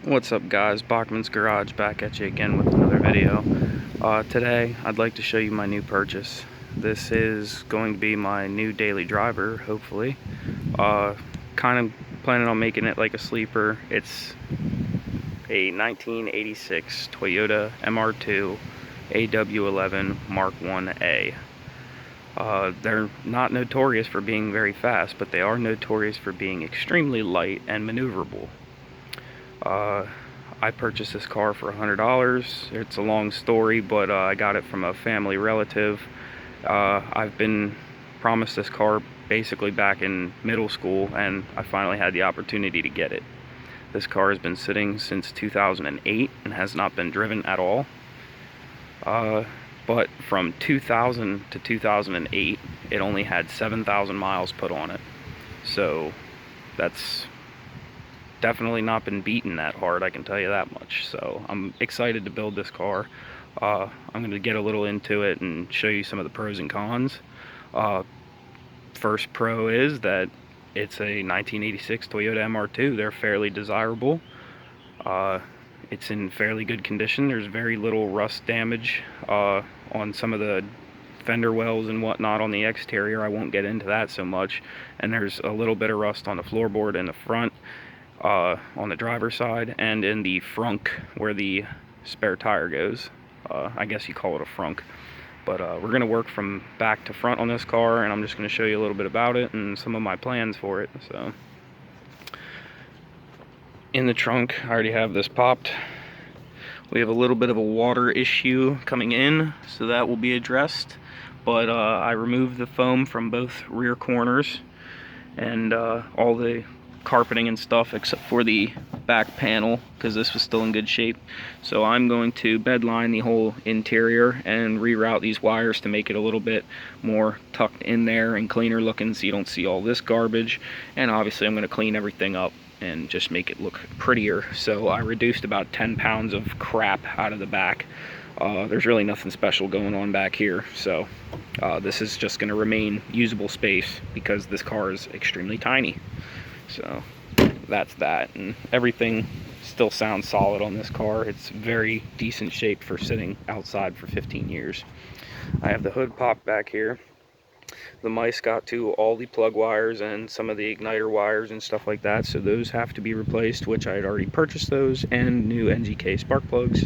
What's up guys, Bachman's Garage back at you again with another video. Today I'd like to show you my new purchase. This is going to be my new daily driver, hopefully. Kind of planning on making it like a sleeper. It's a 1986 Toyota MR2 AW11 Mark 1A. They're not notorious for being very fast, but they are notorious for being extremely light and maneuverable. I purchased this car for $100. It's a long story, but I got it from a family relative. I've been promised this car basically back in middle school, and I finally had the opportunity to get it. This car has been sitting since 2008 and has not been driven at all. But from 2000 to 2008, it only had 7,000 miles put on it. So that's definitely not been beaten that hard, I can tell you that much. So I'm excited to build this car. I'm going to get a little into it and show you some of the pros and cons. First pro is that it's a 1986 Toyota MR2. They're fairly desirable. It's in fairly good condition. There's very little rust damage on some of the fender wells and whatnot on the exterior. I won't get into that so much. And there's a little bit of rust on the floorboard in the front. On the driver's side, and in the frunk where the spare tire goes. I guess you call it a frunk. But we're going to work from back to front on this car, and I'm just going to show you a little bit about it and some of my plans for it. So, in the trunk, I already have this popped. We have a little bit of a water issue coming in, so that will be addressed. But I removed the foam from both rear corners, and all the carpeting and stuff except for the back panel, because this was still in good shape. So I'm going to bed line the whole interior and reroute these wires to make it a little bit more tucked in there and cleaner looking, so you don't see all this garbage. And obviously I'm going to clean everything up and just make it look prettier. So I reduced about 10 pounds of crap out of the back. There's really nothing special going on back here, so this is just going to remain usable space because this car is extremely tiny. So that's that, and everything still sounds solid on this car. It's very decent shape for sitting outside for 15 years. I have the hood popped back here. The mice got to all the plug wires and some of the igniter wires and stuff like that, so those have to be replaced, which I had already purchased those, and new NGK spark plugs.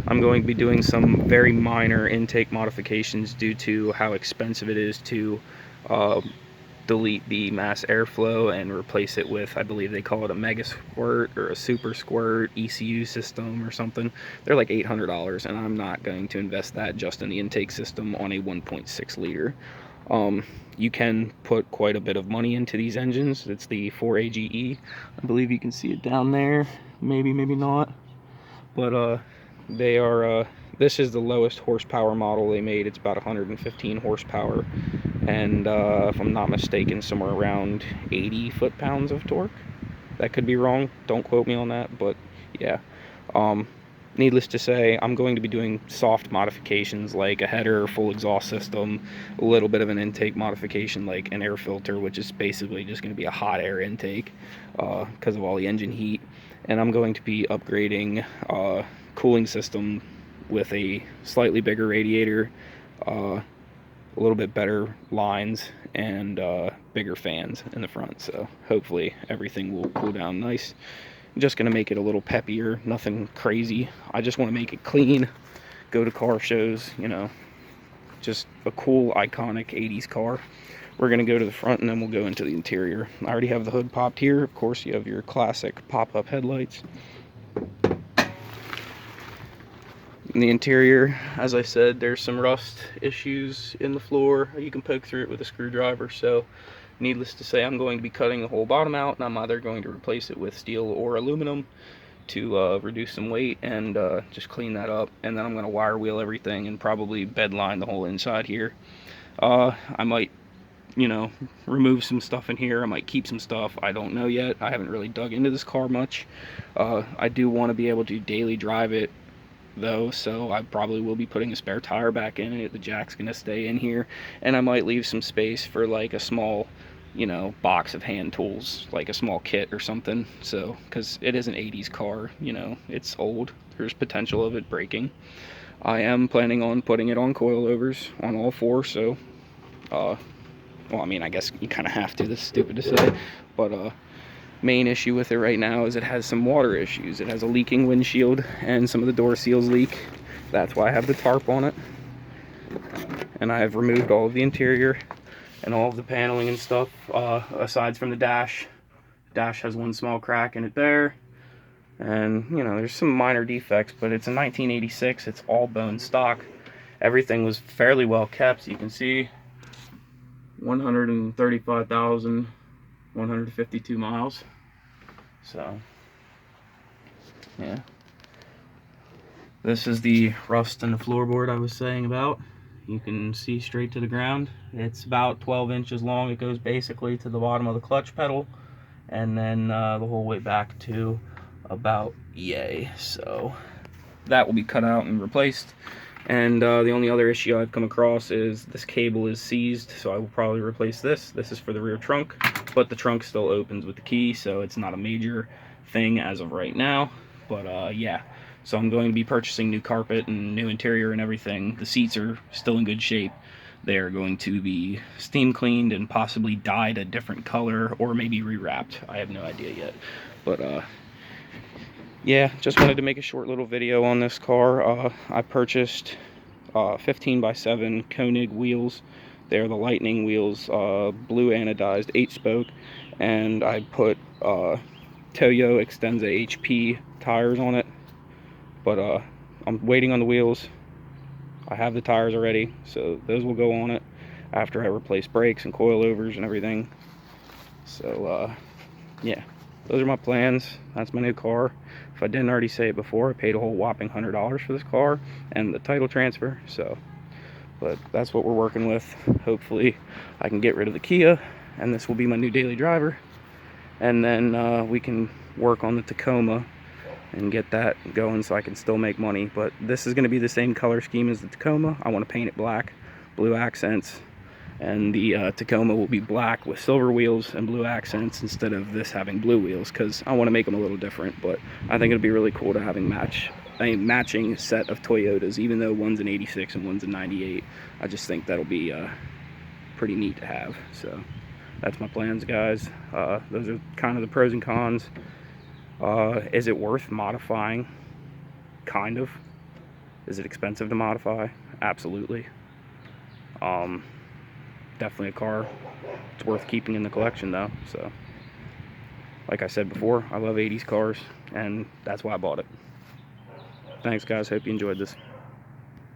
I'm going to be doing some very minor intake modifications due to how expensive it is to delete the mass airflow and replace it with, I believe they call it a mega squirt or a super squirt ECU system or something. They're like $800, and I'm not going to invest that just in the intake system on a 1.6 liter. You can put quite a bit of money into these engines. It's the 4AGE. I believe you can see it down there. Maybe not. But they are this is the lowest horsepower model they made. It's about 115 horsepower, and if I'm not mistaken, somewhere around 80 foot-pounds of torque. That could be wrong, don't quote me on that, but yeah. Needless to say, I'm going to be doing soft modifications like a header, full exhaust system, a little bit of an intake modification like an air filter, which is basically just going to be a hot air intake because of all the engine heat. And I'm going to be upgrading cooling system with a slightly bigger radiator, a little bit better lines, and bigger fans in the front. So hopefully everything will cool down nice. I'm just going to make it a little peppier, nothing crazy. I just want to make it clean, go to car shows, you know, just a cool, iconic 80s car. We're going to go to the front, and then we'll go into the interior. I already have the hood popped here. Of course, you have your classic pop-up headlights. In the interior, as I said, there's some rust issues in the floor. You can poke through it with a screwdriver, so needless to say, I'm going to be cutting the whole bottom out, and I'm either going to replace it with steel or aluminum to reduce some weight and just clean that up. And then I'm going to wire wheel everything and probably bed line the whole inside here. I might, you know, remove some stuff in here. I might keep some stuff. I don't know yet. I haven't really dug into this car much. I do want to be able to daily drive it though, so I probably will be putting a spare tire back in it. The jack's gonna stay in here, and I might leave some space for like a small you know, box of hand tools, like a small kit or something. So, because it is an 80s car, you know, it's old. There's potential of it breaking. I am planning on putting it on coilovers on all four, so, well, I mean, I guess you kind of have to, this is stupid to say, but, main issue with it right now is it has some water issues. It has a leaking windshield, and some of the door seals leak. That's why I have the tarp on it. And I have removed all of the interior and all of the paneling and stuff, aside from the dash. Dash has one small crack in it there, and you know, there's some minor defects, but it's a 1986. It's all bone stock. Everything was fairly well kept. You can see 135,152 miles. So yeah, this is the rust in the floorboard I was saying about. You can see straight to the ground. It's about 12 inches long. It goes basically to the bottom of the clutch pedal, and then the whole way back to about yay. So that will be cut out and replaced. And the only other issue I've come across is this cable is seized, so I will probably replace this. This is for the rear trunk, but the trunk still opens with the key, so it's not a major thing as of right now. But yeah, so I'm going to be purchasing new carpet and new interior and everything. The seats are still in good shape. They're going to be steam cleaned and possibly dyed a different color, or maybe rewrapped. I have no idea yet. But yeah, just wanted to make a short little video on this car. I purchased 15x7 Koenig wheels. They're the Lightning wheels, blue anodized 8-spoke, and I put Toyo Extensa HP tires on it. But I'm waiting on the wheels. I have the tires already, so those will go on it after I replace brakes and coilovers and everything. So yeah, those are my plans. That's my new car. If I didn't already say it before, I paid a whole whopping $100 for this car and the title transfer. So, but that's what we're working with. Hopefully I can get rid of the Kia, and this will be my new daily driver, and then we can work on the Tacoma and get that going so I can still make money. But this is going to be the same color scheme as the Tacoma. I want to paint it black, blue accents, and the Tacoma will be black with silver wheels and blue accents instead of this having blue wheels, because I want to make them a little different. But I think it'd be really cool to having a matching set of Toyotas, even though one's an 86 and one's a 98. I just think that'll be pretty neat to have. So that's my plans, guys. Those are kind of the pros and cons. Is it worth modifying? Kind of. Is it expensive to modify? Absolutely. Definitely a car it's worth keeping in the collection though. So like I said before, I love 80s cars, and that's why I bought it. Thanks guys, hope you enjoyed this.